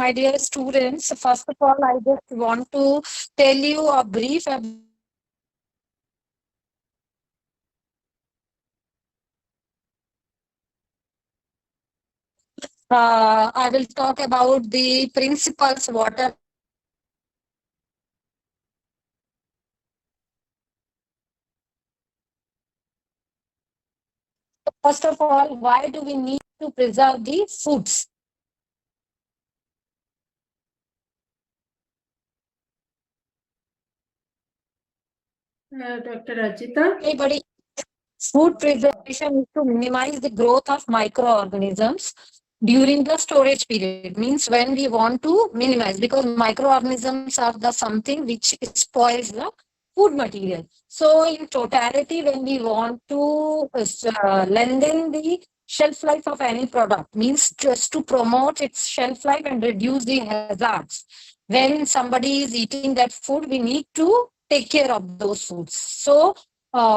my dear students. First of all, I just want to tell you a brief about I will talk about the principles water. First of all, why do we need to preserve the foods? Dr. Ajita? Anybody? Food preservation is to minimize the growth of microorganisms during the storage period. Means when we want to minimize, because microorganisms are the something which spoils the food material. So in totality, when we want to lengthen the shelf life of any product, means just to promote its shelf life and reduce the hazards. When somebody is eating that food, we need to take care of those foods. So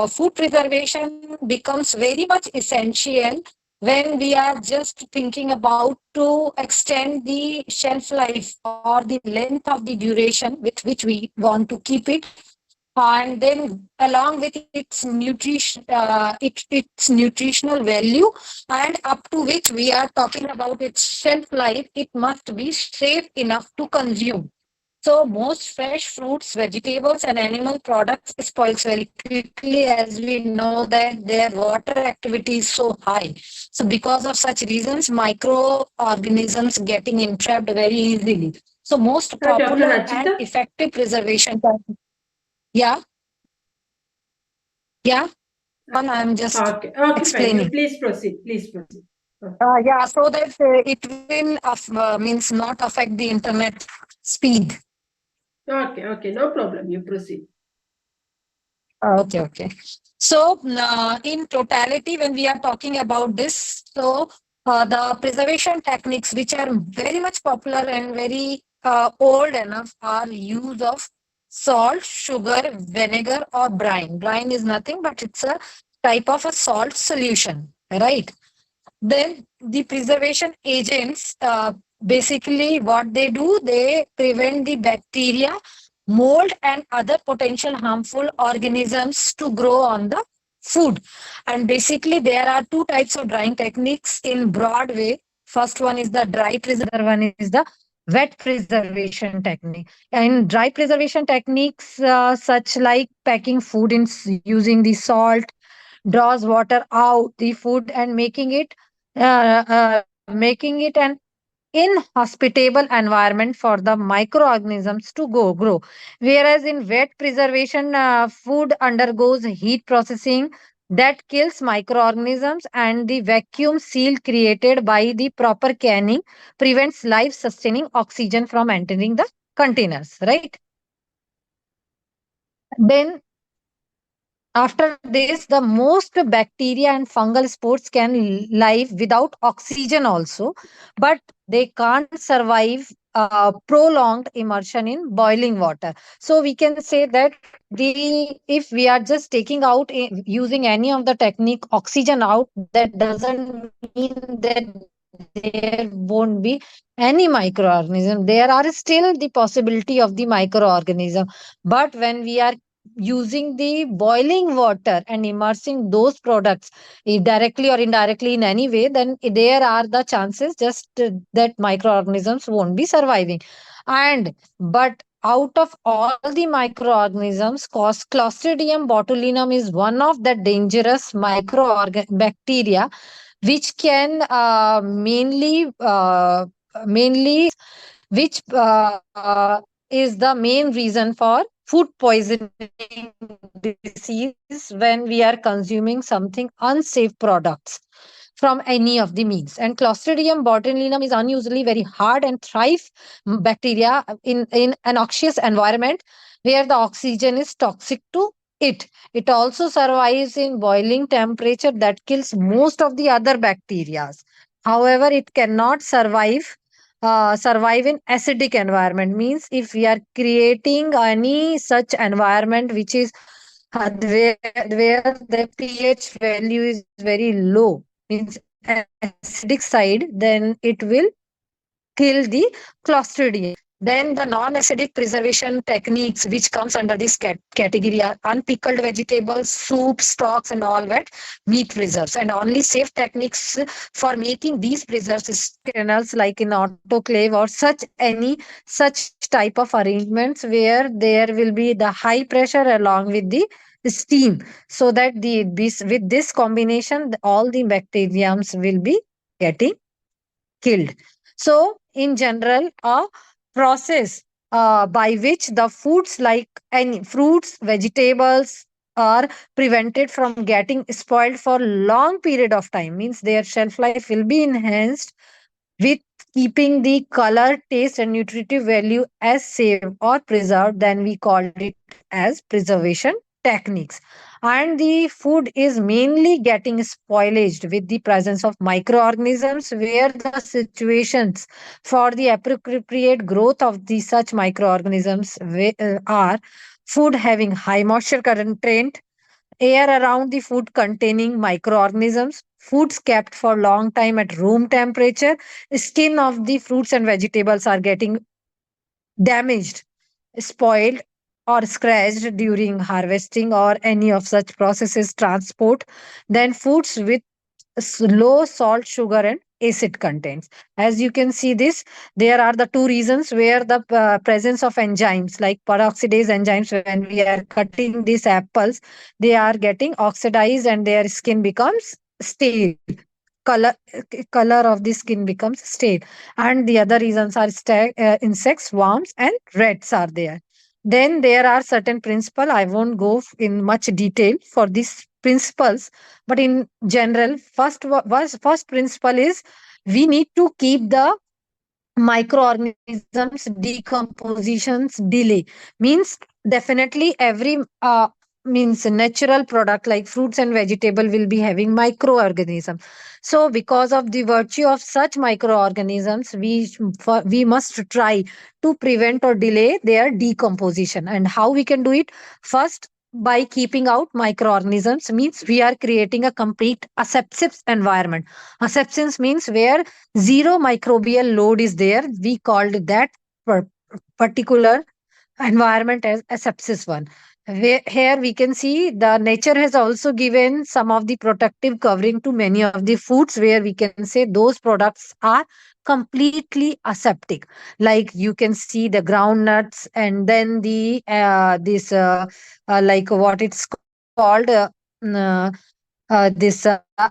food preservation becomes very much essential when we are just thinking about to extend the shelf life or the length of the duration with which we want to keep it, and then along with its nutritional value, and up to which we are talking about its shelf life, it must be safe enough to consume. So most fresh fruits, vegetables, and animal products spoils very quickly, as we know that their water activity is so high. So because of such reasons, microorganisms getting entrapped very easily. So most Dr. popular and Ajita? effective preservation. Yeah, yeah. One, I'm just Okay, fine. You explaining. please proceed. Please proceed. Yeah, so that it will means not affect the internet speed. Okay, no problem. You proceed. Okay. So, in totality, when we are talking about this, so the preservation techniques, which are very much popular and very old enough, are use of salt, sugar, vinegar, or brine. Brine is nothing but it's a type of a salt solution, right? Then the preservation agents, basically what they do, they prevent the bacteria, mold, and other potential harmful organisms to grow on the food. And basically there are two types of drying techniques in broad way. First one is the dry preservation, one is the wet preservation technique. In dry preservation techniques, such like packing food in using the salt, draws water out the food and making it an inhospitable environment for the microorganisms to grow. Whereas in wet preservation, food undergoes heat processing that kills microorganisms, and the vacuum seal created by the proper canning prevents life sustaining oxygen from entering the containers, right? Then after this, the most bacteria and fungal spores can live without oxygen also, but they can't survive prolonged immersion in boiling water. So we can say that the if we are just taking out using any of the technique oxygen out, that doesn't mean that there won't be any microorganism. There are still the possibility of the microorganism, but when we are using the boiling water and immersing those products directly or indirectly in any way, then there are the chances just that microorganisms won't be surviving. And but out of all the microorganisms, clostridium botulinum is one of the dangerous bacteria which can which is the main reason for food poisoning disease when we are consuming something unsafe products from any of the meals. And Clostridium botulinum is unusually very hard and thrive bacteria in a noxious environment where the oxygen is toxic to it. It also survives in boiling temperature that kills most of the other bacteria. However, it cannot survive in acidic environment. Means if we are creating any such environment which is where the pH value is very low, means acidic side, then it will kill the Clostridium. Then the non-acidic preservation techniques, which comes under this category, are unpickled vegetables, soups, stocks, and all that meat preserves. And only safe techniques for making these preserves is kernels, like in autoclave or such type of arrangements where there will be the high pressure along with the steam, so that with this combination all the bacteriums will be getting killed. So, in general, a process by which the foods like any fruits, vegetables are prevented from getting spoiled for long period of time, means their shelf life will be enhanced with keeping the color, taste, and nutritive value as saved or preserved, then we called it as preservation techniques. And the food is mainly getting spoilaged with the presence of microorganisms, where the situations for the appropriate growth of the such microorganisms are food having high moisture content, air around the food containing microorganisms, foods kept for long time at room temperature, skin of the fruits and vegetables are getting damaged, spoiled, or scratched during harvesting or any of such processes transport. Then foods with low salt, sugar, and acid contents. As you can see this, there are the two reasons where the presence of enzymes like peroxidase enzymes, when we are cutting these apples, they are getting oxidized and their skin becomes stale. Color of the skin becomes stale. And the other reasons are insects, worms, and rats are there. Then there are certain principle, I won't go in much detail for these principles, but in general, first principle is we need to keep the microorganisms decompositions delay. Means definitely every means natural product like fruits and vegetable will be having microorganisms. So because of the virtue of such microorganisms, we must try to prevent or delay their decomposition. And how we can do it? First, by keeping out microorganisms, means we are creating a complete asepsis environment. Asepsis means where zero microbial load is there. We called that per- particular environment as asepsis one. Here we can see the nature has also given some of the protective covering to many of the foods, where we can say those products are completely aseptic. Like you can see the groundnuts, and then the this like what it's called this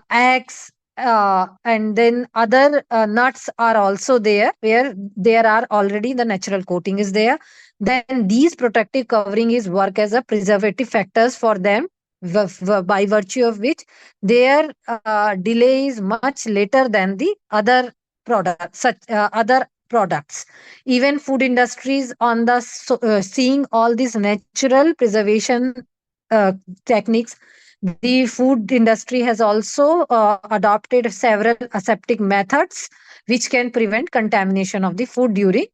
eggs, and then other nuts are also there, where there are already the natural coating is there. Then these protective covering is work as a preservative factors for them, by virtue of which their delay is much later than the other products, such other products. Even food industries on the seeing all these natural preservation uh, techniques, the food industry has also adopted several aseptic methods which can prevent contamination of the food during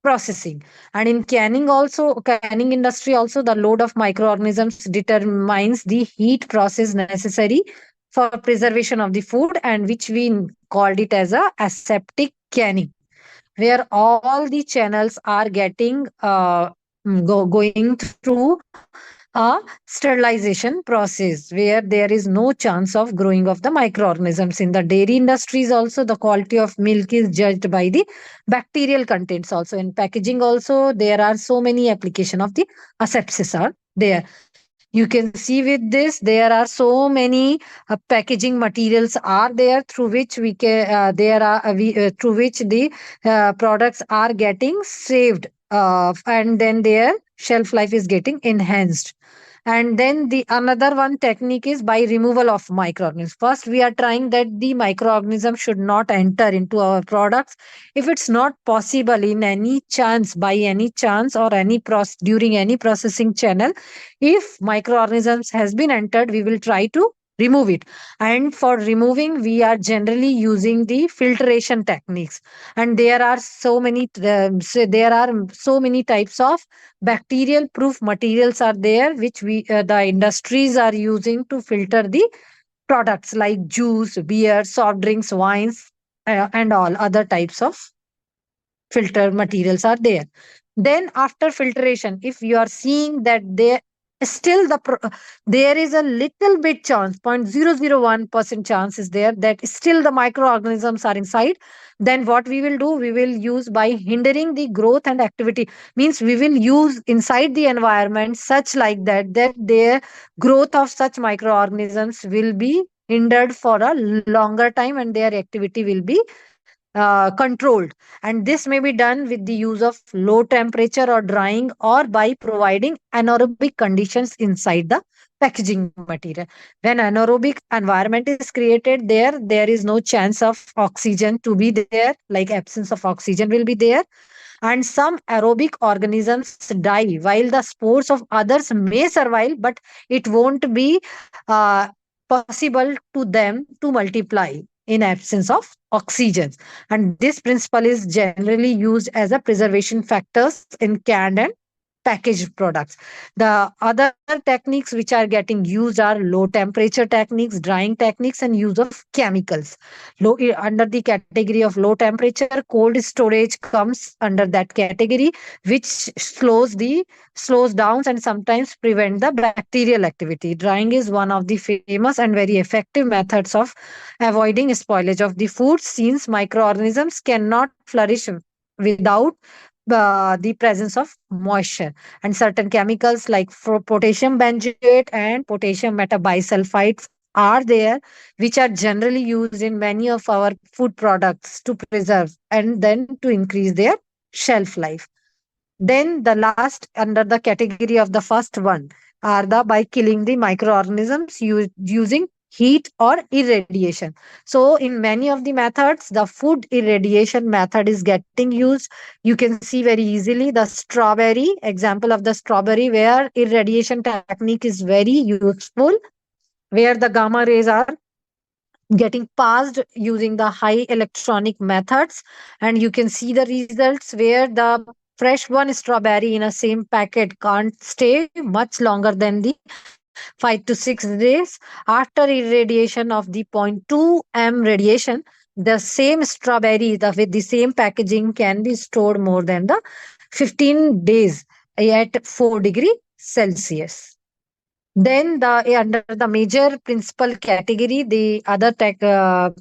processing. And in canning industry also, the load of microorganisms determines the heat process necessary for preservation of the food, and which we called it as a aseptic canning, where all the channels are getting going through a sterilization process, where there is no chance of growing of the microorganisms. In the dairy industries also, the quality of milk is judged by the bacterial contents. Also in packaging also, there are so many application of the asepsis are there. You can see with this, there are so many packaging materials are there, through which we can there are through which the products are getting saved, and then their shelf life is getting enhanced. And then the another one technique is by removal of microorganisms. First, we are trying that the microorganism should not enter into our products. If it's not possible in any chance, by any chance, or during any processing channel, if microorganisms has been entered, we will try to remove it. And for removing, we are generally using the filtration techniques. And there are so many types of bacterial proof materials are there, which the industries are using to filter the products like juice, beer, soft drinks, wines, and all other types of filter materials are there. Then after filtration, if you are seeing that there still there is a little bit chance, 0.001% chance is there that still the microorganisms are inside, then what we will do, we will use by hindering the growth and activity, means we will use inside the environment such like that their growth of such microorganisms will be hindered for a longer time and their activity will be controlled. And this may be done with the use of low temperature or drying, or by providing anaerobic conditions inside the packaging material. When anaerobic environment is created, there is no chance of oxygen to be there, like absence of oxygen will be there, and some aerobic organisms die while the spores of others may survive, but it won't be uh, possible to them to multiply in absence of oxygen. And this principle is generally used as a preservation factors in canned and packaged products. The other techniques which are getting used are low temperature techniques, drying techniques, and use of chemicals. Under the category of low temperature, cold storage comes under that category, which slows down and sometimes prevent the bacterial activity. Drying is one of the famous and very effective methods of avoiding spoilage of the food, since microorganisms cannot flourish without the presence of moisture. And certain chemicals like potassium benzoate and potassium metabisulfite are there, which are generally used in many of our food products to preserve and then to increase their shelf life. Then the last under the category of the first one are the by killing the microorganisms using heat or irradiation. So in many of the methods, the food irradiation method is getting used. You can see very easily the strawberry example of the strawberry, where irradiation technique is very useful, where the gamma rays are getting passed using the high electronic methods, and you can see the results where the fresh one strawberry in a same packet can't stay much longer than the 5 to 6 days. After irradiation of the zero point 0.2 m radiation, the same strawberry with the same packaging can be stored more than the 15 days at 4 degree Celsius. Then under the major principal category, the other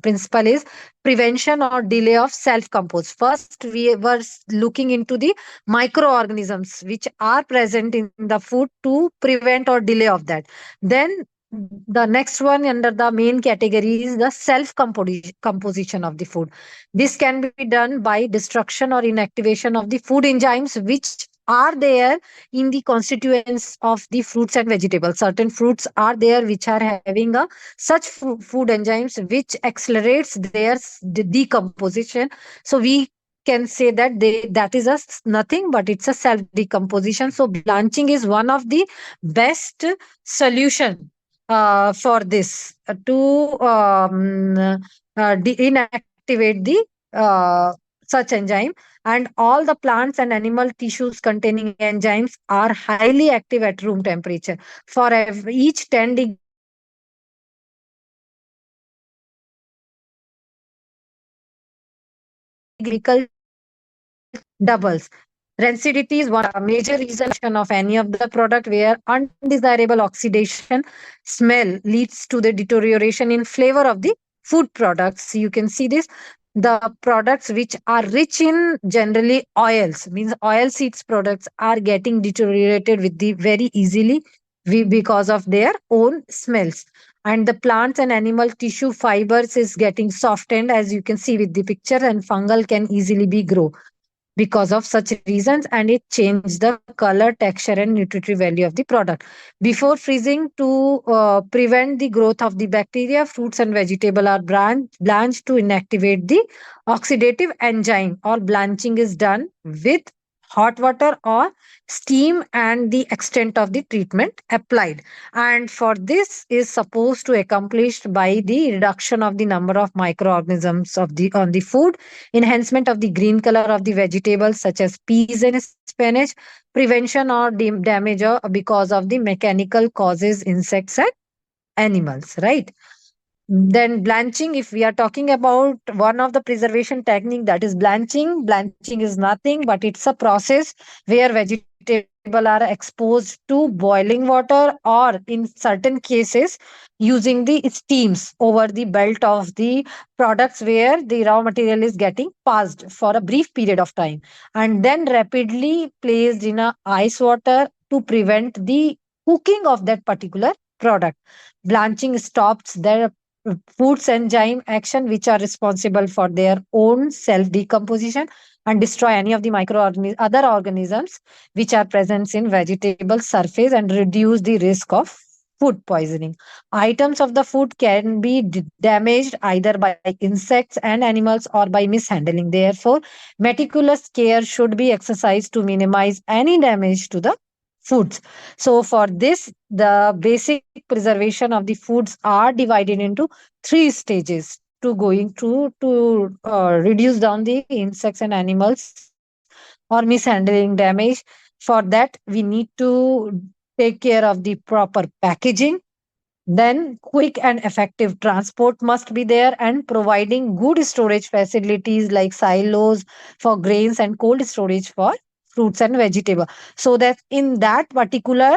principle is prevention or delay of self compose. First, we were looking into the microorganisms which are present in the food to prevent or delay of that. Then the next one under the main category is the self composition of the food. This can be done by destruction or inactivation of the food enzymes which are there in the constituents of the fruits and vegetables. Certain fruits are there which are having a such food enzymes which accelerates their decomposition. So we can say that that is a nothing but it's a self decomposition. So blanching is one of the best solution for this to inactivate the such enzyme. And all the plants and animal tissues containing enzymes are highly active at room temperature. For each 10 degree Celsius increase, the chemical doubles. Rancidity is one of the major reason of any of the product where undesirable oxidation smell leads to the deterioration in flavor of the food products. You can see this. The products which are rich in generally oils, means oil seeds products, are getting deteriorated with the very easily because of their own smells. And the plants and animal tissue fibers is getting softened, as you can see with the picture, and fungal can easily be grow because of such reasons, and it changes the color, texture, and nutritive value of the product. Before freezing, to prevent the growth of the bacteria, fruits and vegetable are blanched to inactivate the oxidative enzyme. Or blanching is done with hot water or steam, and the extent of the treatment applied. And for this is supposed to accomplished by the reduction of the number of microorganisms of the on the food, enhancement of the green color of the vegetables such as peas and spinach, prevention or damage because of the mechanical causes insects and animals, right? Then blanching, if we are talking about one of the preservation technique, that is blanching. Blanching is nothing but it's a process where vegetable are exposed to boiling water, or in certain cases using the steams over the belt of the products where the raw material is getting passed for a brief period of time, and then rapidly placed in a ice water to prevent the cooking of that particular product. Blanching stops the food's enzyme action, which are responsible for their own self decomposition and destroy any of the other organisms which are present in vegetable surface, and reduce the risk of food poisoning. Items of the food can be damaged either by insects and animals or by mishandling. Therefore, meticulous care should be exercised to minimize any damage to the foods. So, for this, the basic preservation of the foods are divided into three stages to going to reduce down the insects and animals or mishandling damage. For that, we need to take care of the proper packaging. Then quick and effective transport must be there, and providing good storage facilities like silos for grains and cold storage for fruits and vegetable, so that in that particular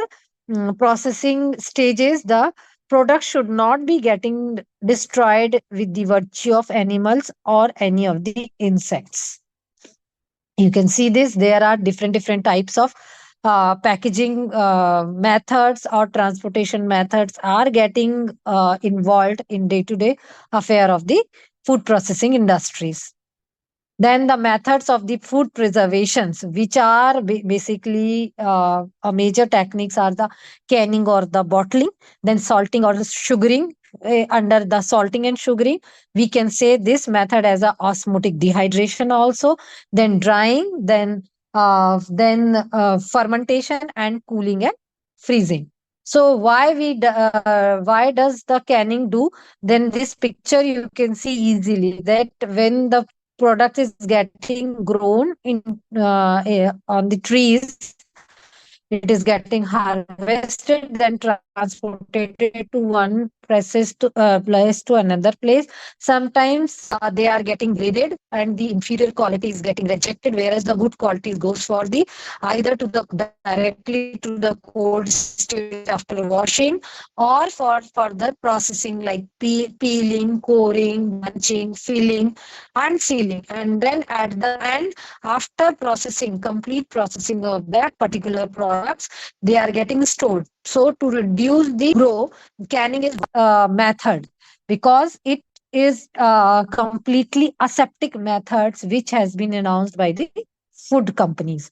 processing stages, the product should not be getting destroyed with the virtue of animals or any of the insects. You can see this, there are different types of packaging methods or transportation methods are getting involved in day to day affair of the food processing industries. Then the methods of the food preservations, which are basically a major techniques, are the canning or the bottling, then salting or the sugaring. Under the salting and sugaring, we can say this method as a osmotic dehydration also. Then drying, then fermentation and cooling and freezing. So why does the canning do? Then this picture you can see easily that when the product is getting grown in on the trees, it is getting harvested, then transported to one place to another place. Sometimes they are getting graded and the inferior quality is getting rejected, whereas the good quality goes for the either to the directly to the cold storage after washing, or for further processing like peeling, coring, bunching, filling and sealing. And then at the end, after processing, complete processing of that particular products, they are getting stored. So to reduce the grow, canning is method, because it is completely aseptic methods which has been announced by the food companies.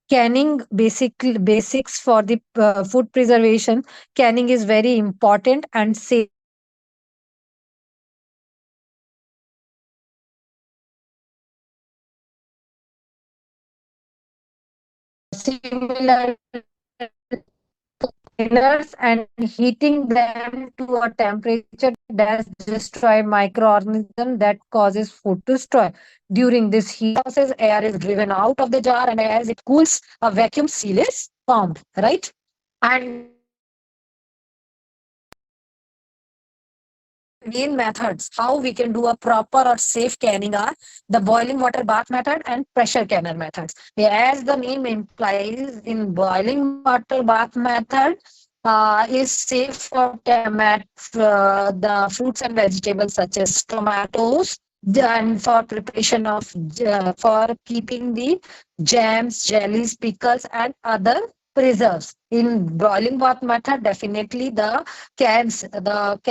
Canning basics for the food preservation. Canning is very important and safe method of preservation. Similarly, containers and heating them to a temperature that destroy microorganisms that causes food to spoil. During this heating process, air is driven out of the jar, and as it cools, a vacuum seal is formed, right? And main methods how we can do a proper or safe canning are the boiling water bath method and pressure canner methods. As the name implies, in boiling water bath method is safe for the fruits and vegetables such as tomatoes, and for preparation of for keeping the jams, jellies, pickles, and other preserves. In boiling bath method, definitely the packed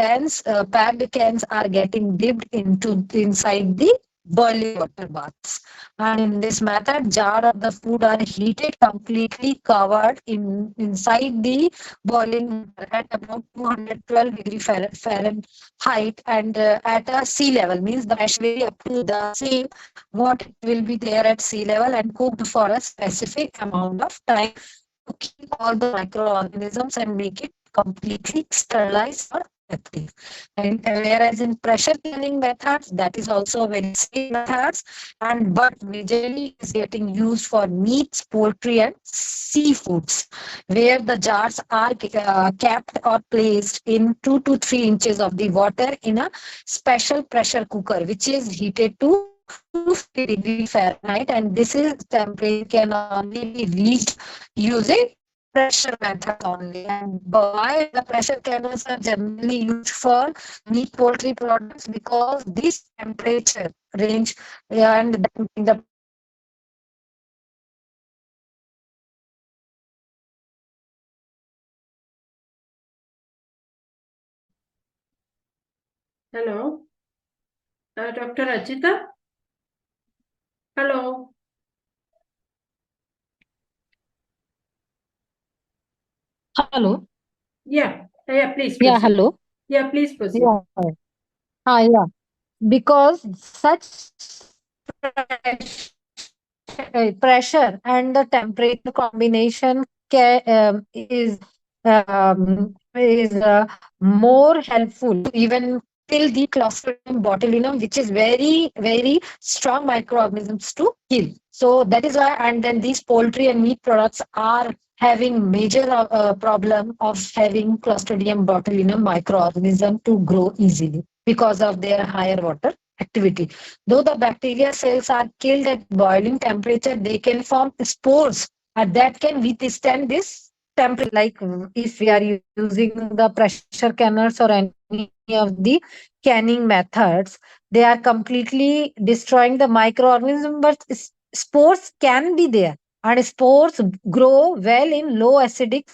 cans are getting dipped into inside the boiling water baths. And in this method, jar of the food are heated, completely covered inside the boiling water at about 212 degree Fahrenheit, and at a sea level, means the mesh will be up to the same what it will be there at sea level, and cooked for a specific amount of time to kill all the microorganisms and make it completely sterilized for effective. And whereas in pressure canning methods, that is also a very safe methods, and but majorly is getting used for meats, poultry, and seafoods, where the jars are kept or placed in 2 to 3 inches of the water in a special pressure cooker, which is heated to 250-degree Fahrenheit, and this is temperature can only be reached using pressure methods only. And why the pressure cannons are generally used for meat poultry products? Because this temperature range and the pressure range from 250 Hello, to Dr. Ajita? Hello. hello. Yeah, yeah, please Yeah, proceed. hello. Yeah, please proceed. Yeah. Yeah. Because such pressure and the temperature combination is more helpful to even kill the Clostridium botulinum, which is very very strong microorganisms to kill. So that is why, and then these poultry and meat products are having major problem of having Clostridium botulinum microorganism to grow easily because of their higher water activity. Though the bacteria cells are killed at boiling temperature, they can form spores that can withstand this temperature. Like if we are using the pressure canners or any of the canning methods, they are completely destroying the microorganism, but spores can be there. And spores grow well in low acidic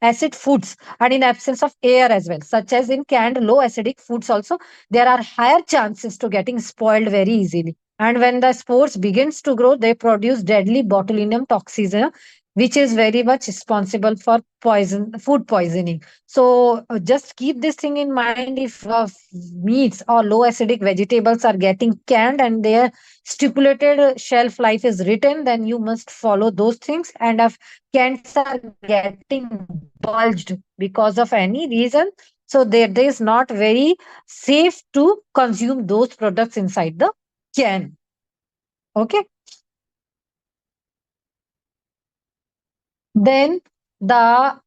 acid foods and in absence of air as well, such as in canned low acidic foods also there are higher chances to getting spoiled very easily. And when the spores begins to grow, they produce deadly botulinum toxins, which is very much responsible for food poisoning. So just keep this thing in mind. If meats or low acidic vegetables are getting canned and their stipulated shelf life is written, then you must follow those things. And if cans are getting bulged because of any reason, so there is not very safe to consume those products inside the can. Okay. Then the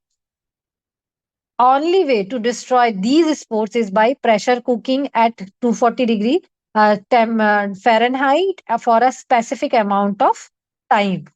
only way to destroy these spores is by pressure cooking at 240-degree Fahrenheit for a specific amount of time.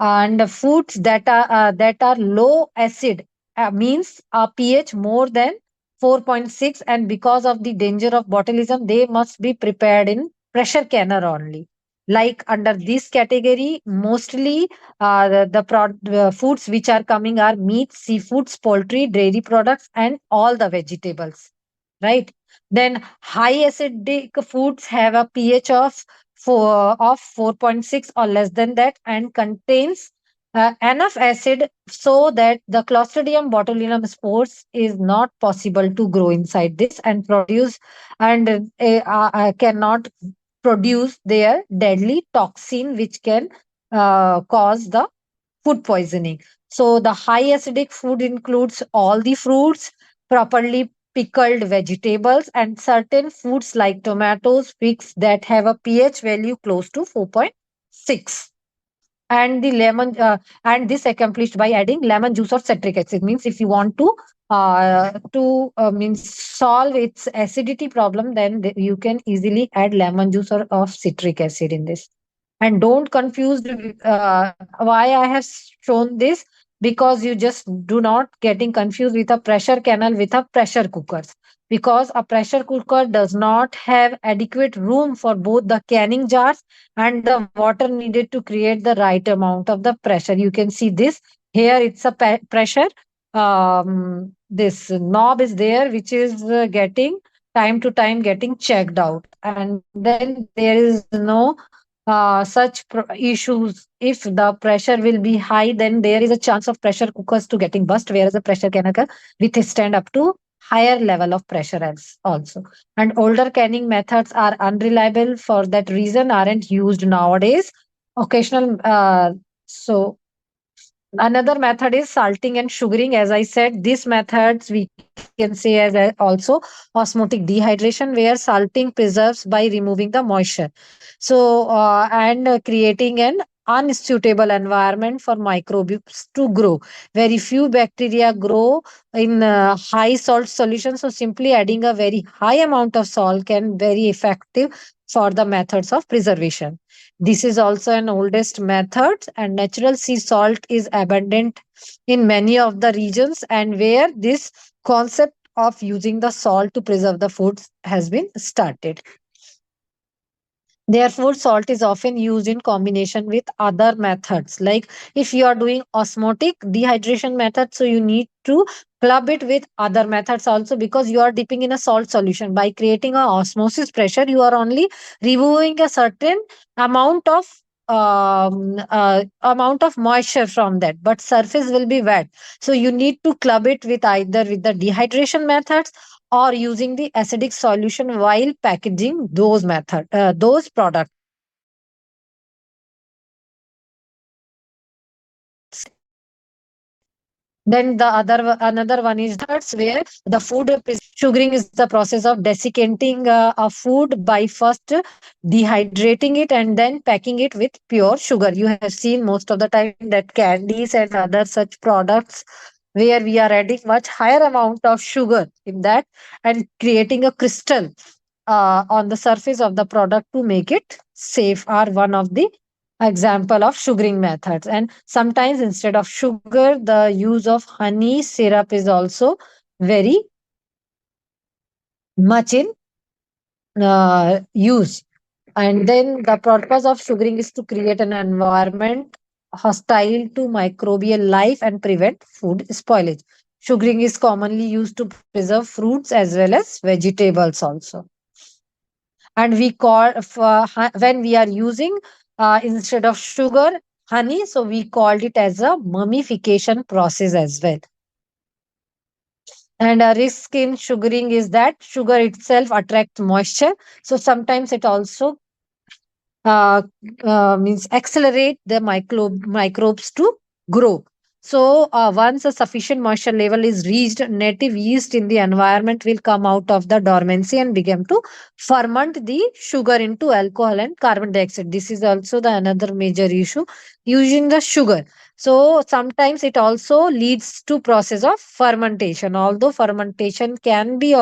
And foods that are low acid means a pH more than 4.6, and because of the danger of botulism, they must be prepared in pressure canner only. Like under this category, mostly the foods which are coming are meat, seafoods, poultry, dairy products, and all the vegetables. Right. Then high acidic foods have a pH of 4.6 or less than that and contains enough acid so that the Clostridium botulinum spores is not possible to grow inside this and produce and cannot produce their deadly toxin which can cause the food poisoning. So the high acidic food includes all the fruits, properly pickled vegetables, and certain foods like tomatoes, figs that have a pH value close to 4.6. And the lemon and this accomplished by adding lemon juice or citric acid. Means if you want to means solve its acidity problem, then you can easily add lemon juice or of citric acid in this. And don't confuse why I have shown this, because you just do not getting confused with a pressure canal with a pressure cookers, because a pressure cooker does not have adequate room for both the canning jars and the water needed to create the right amount of the pressure. You can see this here, it's a pressure this knob is there which is getting time to time getting checked out, and then there is no issues. If the pressure will be high, then there is a chance of pressure cookers to getting bust, whereas a pressure canner with stand up to higher level of pressure as also. And older canning methods are unreliable, for that reason aren't used nowadays. Occasional so Another method is salting and sugaring. As I said, these methods we can say as also osmotic dehydration, where salting preserves by removing the moisture. So, and creating an unsuitable environment for microbes to grow. Very few bacteria grow in high salt solution. So, simply adding a very high amount of salt can very effective for the methods of preservation. This is also an oldest method, and natural sea salt is abundant in many of the regions, and where this concept of using the salt to preserve the foods has been started. Therefore, salt is often used in combination with other methods. Like if you are doing osmotic dehydration method, so you need to club it with other methods also, because you are dipping in a salt solution. By creating a osmosis pressure, you are only removing a certain amount of amount of moisture from that, but surface will be wet. So you need to club it with either with the dehydration methods or using the acidic solution while packaging those products. Then the another one is methods where the food sugaring is the process of desiccating a food by first dehydrating it and then packing it with pure sugar. You have seen most of the time that candies and other such products where we are adding much higher amount of sugar in that and creating a crystal on the surface of the product to make it safe are one of the example of sugaring methods. And sometimes instead of sugar, the use of honey syrup is also very much in use. And then the purpose of sugaring is to create an environment hostile to microbial life and prevent food spoilage. Sugaring is commonly used to preserve fruits as well as vegetables also. And we call when we are using instead of sugar honey, so we called it as a mummification process as well. And a risk in sugaring is that sugar itself attracts moisture, so sometimes it also uh, means accelerate the microbes to grow. So, once a sufficient moisture level is reached, native yeast in the environment will come out of the dormancy and begin to ferment the sugar into alcohol and carbon dioxide. This is also the another major issue using the sugar. So sometimes it also leads to process of fermentation. Although fermentation can be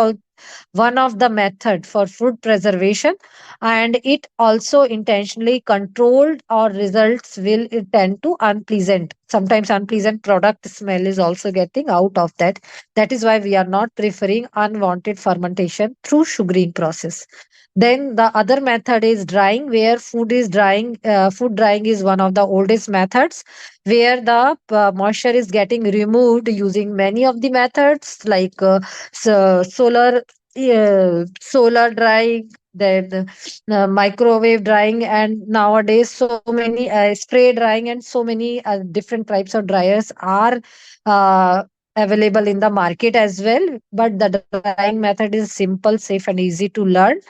one of the method for food preservation, and it also intentionally controlled or results will tend to unpleasant, sometimes unpleasant product smell is also getting out of that. That is why we are not preferring unwanted fermentation through sugaring process. Then the other method is drying, where food drying is one of the oldest methods, where the moisture is getting removed using many of the methods like solar drying, then microwave drying, and nowadays so many spray drying and so many different types of dryers are uh, available in the market as well. But the drying method is simple, safe, and easy to learn.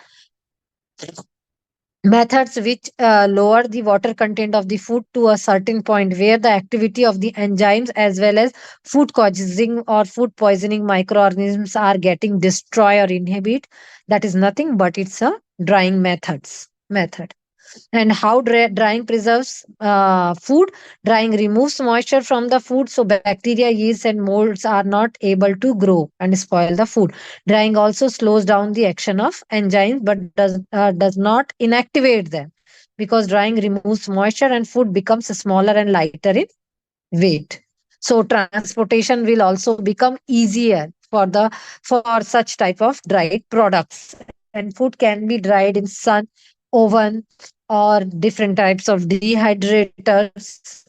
Methods which lower the water content of the food to a certain point, where the activity of the enzymes as well as food causing or food poisoning microorganisms are getting destroyed or inhibit. That is nothing but it's a drying method. And how drying preserves food. Drying removes moisture from the food, so bacteria, yeasts, and molds are not able to grow and spoil the food. Drying also slows down the action of enzymes but does not inactivate them, because drying removes moisture and food becomes smaller and lighter in weight. So transportation will also become easier for such type of dried products, and food can be dried in sun, oven, or different types of dehydrators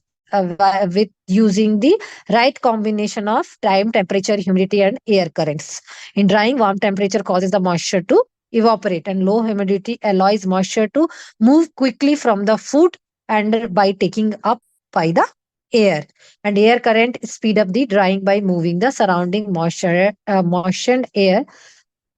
with using the right combination of time, temperature, humidity, and air currents. In drying, warm temperature causes the moisture to evaporate, and low humidity allows moisture to move quickly from the food and by taking up by the air. And air current speed up the drying by moving the surrounding moistened air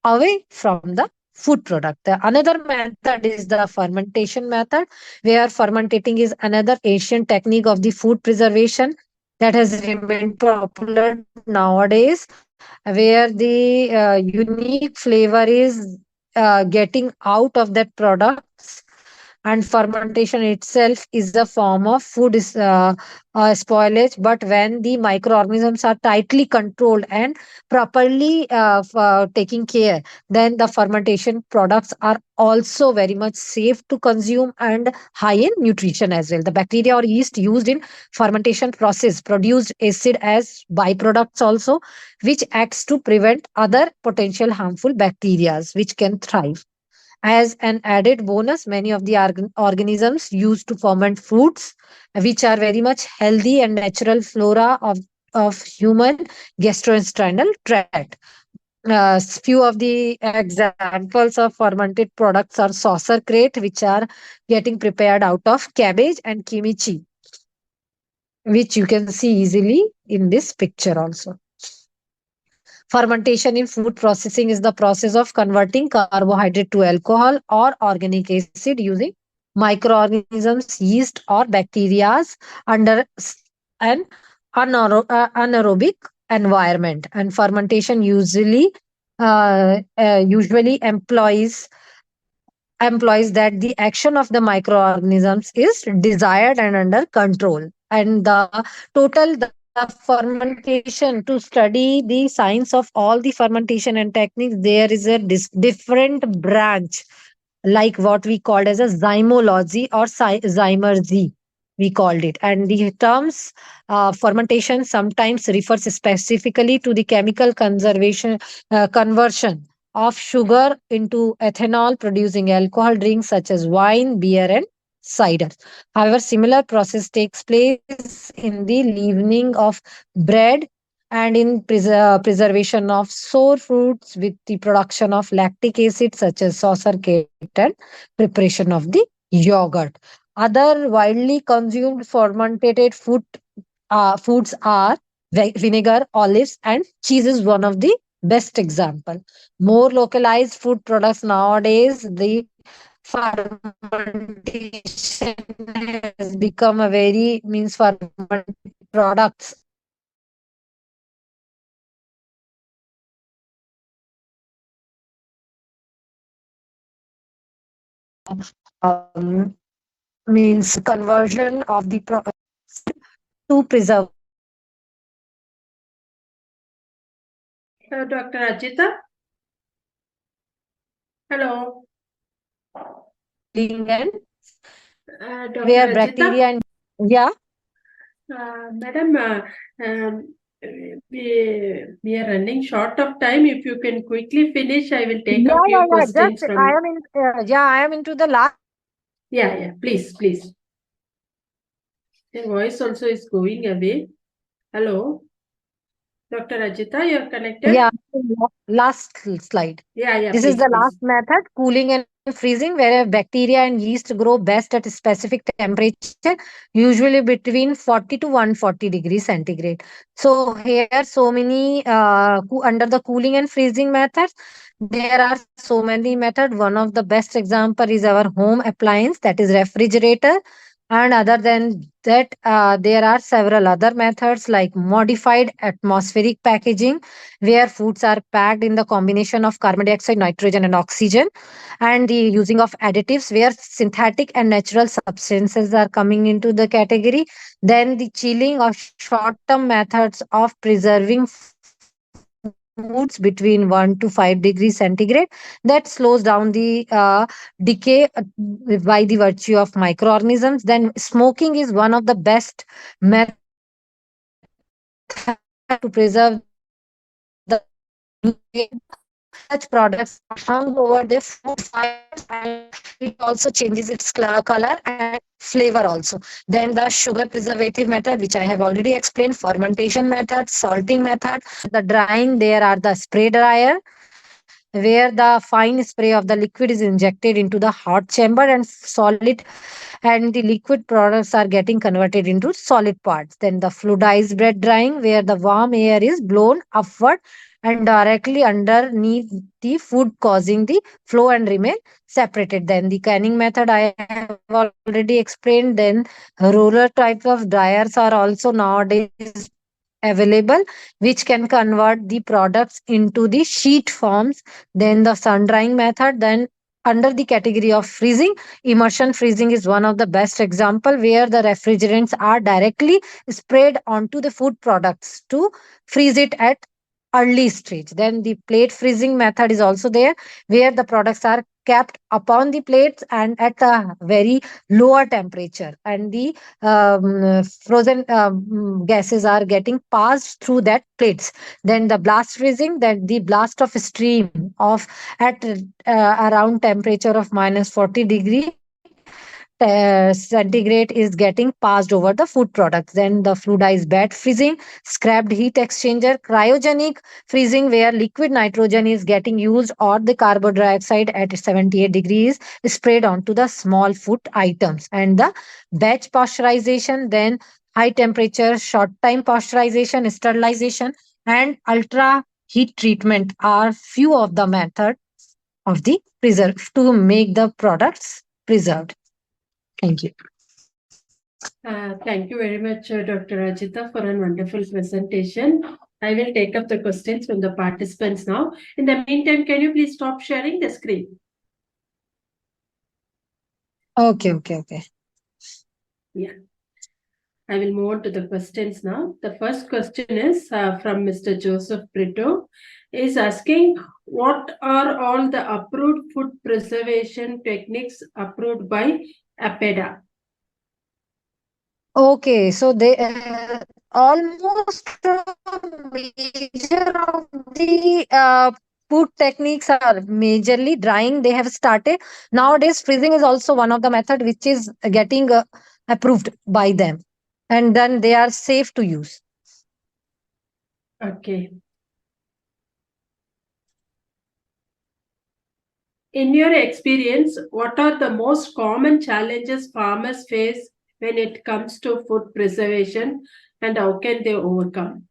away from the food product. The another method is the fermentation method, where fermentating is another ancient technique of the food preservation. that has remained popular nowadays, where the unique flavor is getting out of that products, and fermentation itself is a form of food spoilage. But when the microorganisms are tightly controlled and properly taking care, then the fermentation products are also very much safe to consume and high in nutrition as well. The bacteria or yeast used in fermentation process produced acid as byproducts also, which acts to prevent other potential harmful bacteria which can thrive. As an added bonus, many of the organisms used to ferment foods, which are very much healthy and natural flora of human gastrointestinal tract. Few of the examples of fermented products are saucer crate, which are getting prepared out of cabbage, and kimchi, which you can see easily in this picture also. Fermentation in food processing is the process of converting carbohydrate to alcohol or organic acid using microorganisms, yeast, or bacteria under an anaerobic environment. And fermentation usually employs that the action of the microorganisms is desired and under control. And the fermentation, to study the science of all the fermentation and techniques, there is a different branch, like what we called as a zymology or zymergy, we called it. And the terms fermentation sometimes refers specifically to the chemical conversion of sugar into ethanol, producing alcohol drinks such as wine, beer, and cider. However, similar process takes place in the leavening of bread and in preservation of sour fruits with the production of lactic acid such as sauerkraut and preparation of the yogurt. Other widely consumed fermented foods are vinegar, olives, and cheese is one of the best example. More localized food products nowadays, the fermentation has become a very means fermented products are um, means conversion of the to preserve Dr. Ajita? Hello. cooling and Dr. where Ajita? bacteria and yeah. Madam, um, we are running short of time. If you can quickly finish, I will take Yeah, up yeah, few yeah. questions Just from I you. am in. Yeah, I am into the last. Yeah, yeah. Please, please. Your voice also is going away. Hello, Dr. Ajita, you're connected? Yeah, last slide. Yeah, yeah. This is Please, the please. last method, cooling and freezing, where bacteria and yeast grow best at a specific temperature, usually between 40 to 140 degrees centigrade. So here, so many under the cooling and freezing methods, there are so many methods. One of the best example is our home appliance, that is refrigerator. And other than that, there are several other methods like modified atmospheric packaging, where foods are packed in the combination of carbon dioxide, nitrogen, and oxygen, and the using of additives, where synthetic and natural substances are coming into the category. Then the chilling of short term methods of preserving foods between 1 to 5 degrees centigrade, that slows down the decay by the virtue of microorganisms. Then smoking is one of the best method to preserve the food such products are hung over the food fibers, and it also changes its color and flavor also. Then the sugar preservative method, which I have already explained, fermentation method, salting method. And under the drying, there are the spray dryer, where the fine spray of the liquid is injected into the hot chamber and solid, and the liquid products are getting converted into solid parts. Then the fluidized bread drying, where the warm air is blown upward and directly underneath the food, causing the flow and remain separated. Then the canning method I have already explained. Then roller type of dryers are also nowadays available, which can convert the products into the sheet forms. Then the sun drying method. Then under the category of freezing, immersion freezing is one of the best example, where the refrigerants are directly sprayed onto the food products to freeze it at early stage. Then the plate freezing method is also there, where the products are kept upon the plates and at a very lower temperature, and the frozen gases are getting passed through that plates. Then the blast freezing, that the blast of stream of at around temperature of -40 degree centigrade is getting passed over the food products. Then the fluidized bed freezing, scrapped heat exchanger, cryogenic freezing, where liquid nitrogen is getting used or the carbon dioxide at 78 degrees sprayed onto the small food items. And the batch pasteurization, then high temperature, short time pasteurization, sterilization, and ultra heat treatment are few of the methods of the preserve to make the products preserved. Thank you. Thank you very much, Dr. Ajita, for a wonderful presentation. I will take up the questions from the participants now. In the meantime, can you please stop sharing the screen? Okay. Yeah. I will move on to the questions now. The first question is from Mr. Joseph Brito. Is asking, what are all the approved food preservation techniques approved by APEDA? Okay, so they almost major of the food techniques are majorly drying. They have started nowadays. Freezing is also one of the method which is getting approved by them, and then they are safe to use. Okay. In your experience, what are the most common challenges farmers face when it comes to food preservation, and how can they overcome?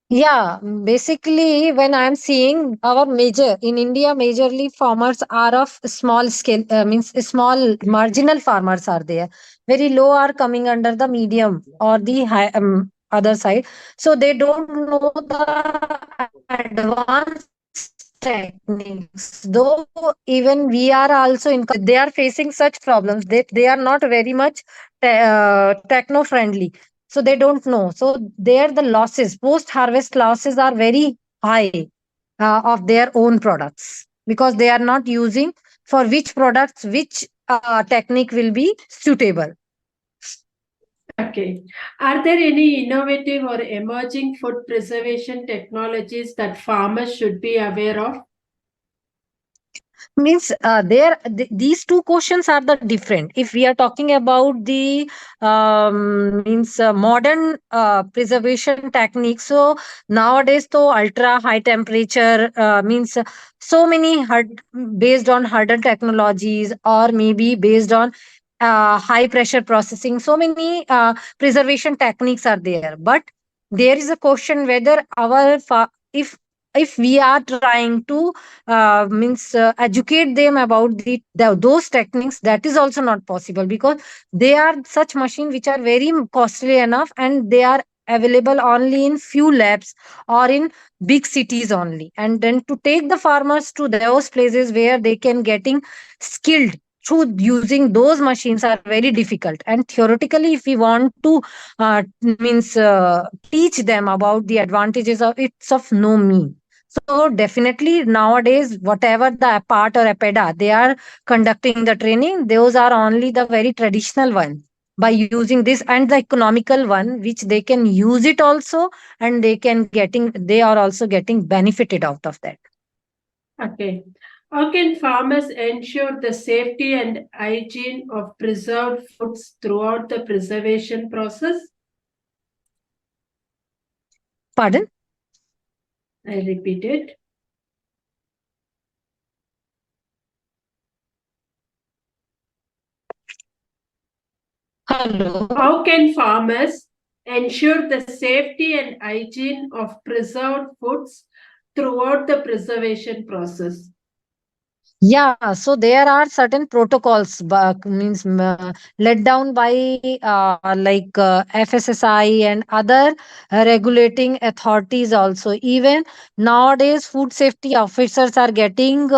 Yeah, basically, when I'm seeing our major in India, majorly farmers are of small scale, means small marginal farmers are there. Very low are coming under the medium or the high, other side. So they don't know the advanced techniques. Though even we are also in, they are facing such problems. They are not very much techno friendly, so they don't know. So there the losses, post harvest losses are very high of their own products, because they are not using for which products which technique will be suitable. Okay. Are there any innovative or emerging food preservation technologies that farmers should be aware of? Means these two questions are the different. If we are talking about the means modern preservation techniques, so nowadays so ultra high temperature means so many based on hardened technologies, or maybe based on high pressure processing, so many preservation techniques are there. But there is a question whether if we are trying to educate them about those techniques, that is also not possible, because they are such machines which are very costly enough, and they are available only in few labs or in big cities only. And then to take the farmers to those places where they can getting skilled through using those machines are very difficult. And theoretically, if we want to teach them about the advantages of, it's of no mean. So definitely nowadays, whatever the part or APEDA, they are conducting the training, those are only the very traditional one, by using this, and the economical one, which they can use it also, and they are also getting benefited out of that. Okay. How can farmers ensure the safety and hygiene of preserved foods throughout the preservation process? Pardon? I repeat it. Hello. How can farmers ensure the safety and hygiene of preserved foods throughout the preservation process? Yeah, so there are certain protocols, means let down by FSSI and other regulating authorities also. Even nowadays, food safety officers are getting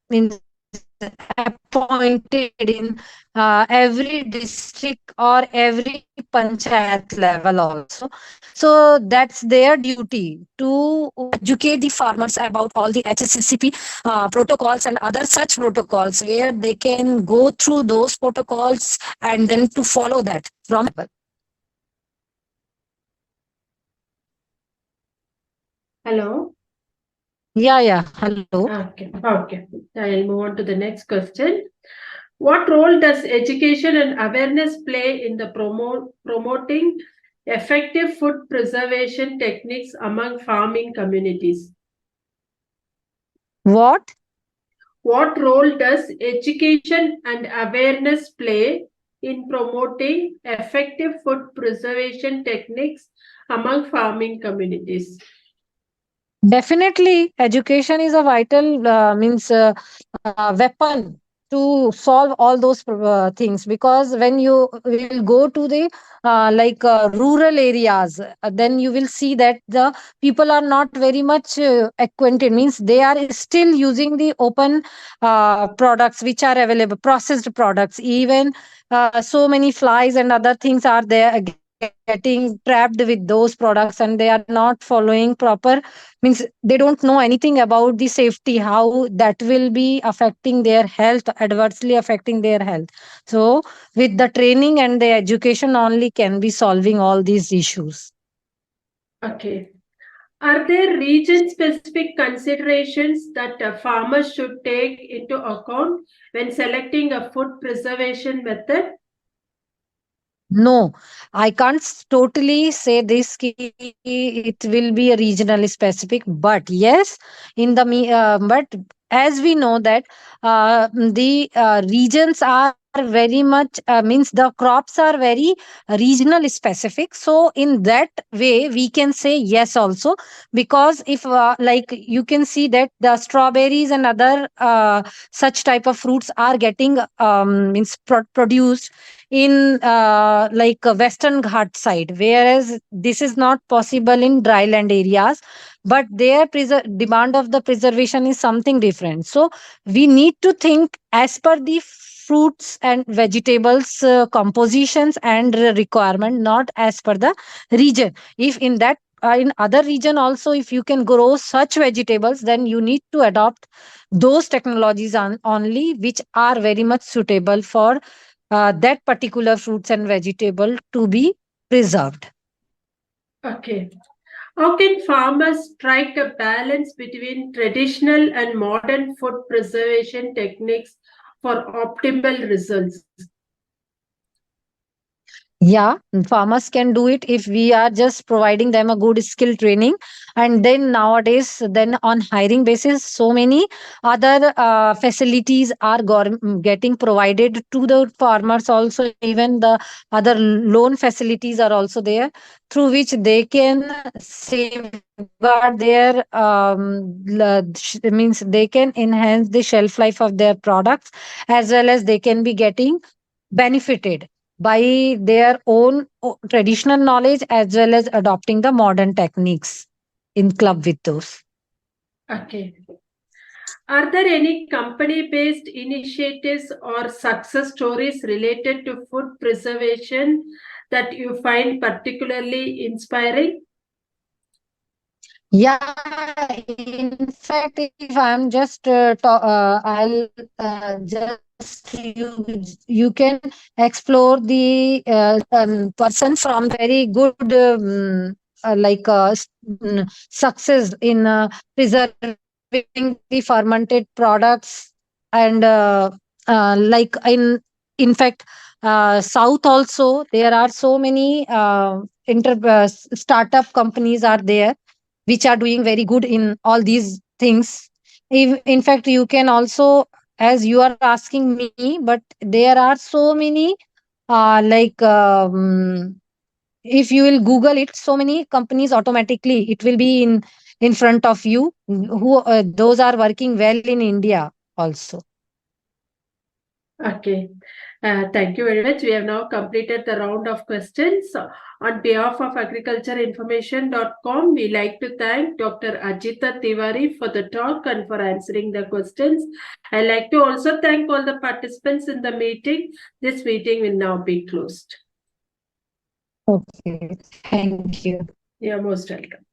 means appointed in every district or every panchayat level also. So that's their duty to educate the farmers about all the HACCP protocols and other such protocols where they can go through those protocols and then to follow that from Hello. yeah, hello. Okay. I'll move on to the next question. What role does education and awareness play in the promoting effective food preservation techniques among farming communities? What? What role does education and awareness play in promoting effective food preservation techniques among farming communities? Definitely, education is a vital weapon to solve all those things, because when you will go to the rural areas, then you will see that the people are not very much acquainted, means they are still using the open products which are available, processed products. Even so many flies and other things are there getting trapped with those products, and they are not following proper, means they don't know anything about the safety, how that will be affecting their health, adversely affecting their health. So with the training and the education only can be solving all these issues. Okay. Are there region specific considerations that farmers should take into account when selecting a food preservation method? No, I can't totally say this it will be a regionally specific, but yes, in the but as we know that the regions are very much means the crops are very regional specific. So in that way, we can say yes also, because if you can see that the strawberries and other such type of fruits are getting means produced in western ghat side, whereas this is not possible in dryland areas, but their demand of the preservation is something different. So we need to think as per the fruits and vegetables compositions and requirement, not as per the region. If in that in other region also, if you can grow such vegetables, then you need to adopt those technologies only which are very much suitable for that particular fruits and vegetable to be preserved. Okay. How can farmers strike a balance between traditional and modern food preservation techniques for optimal results? Yeah, farmers can do it if we are just providing them a good skill training. And then nowadays, then on hiring basis, so many other facilities are getting provided to the farmers also. Even the other loan facilities are also there, through which they can safeguard their means they can enhance the shelf life of their products, as well as they can be getting benefited by their own traditional knowledge, as well as adopting the modern techniques in club with those. Okay. Are there any company based initiatives or success stories related to food preservation that you find particularly inspiring? Yeah, in fact, if I'm just I'll just you can explore the person from very good success in preserving the fermented products. And in fact, south also there are so many startup companies are there which are doing very good in all these things. In fact, you can also, as you are asking me, but there are so many like if you will Google it, so many companies automatically it will be in front of you, who those are working well in India also. Okay. Thank you very much. We have now completed the round of questions. On behalf of agricultureinformation.com, we like to thank Dr. Ajita Tiwari for the talk and for answering the questions. I like to also thank all the participants in the meeting. This meeting will now be closed. Okay, thank you. You're most welcome.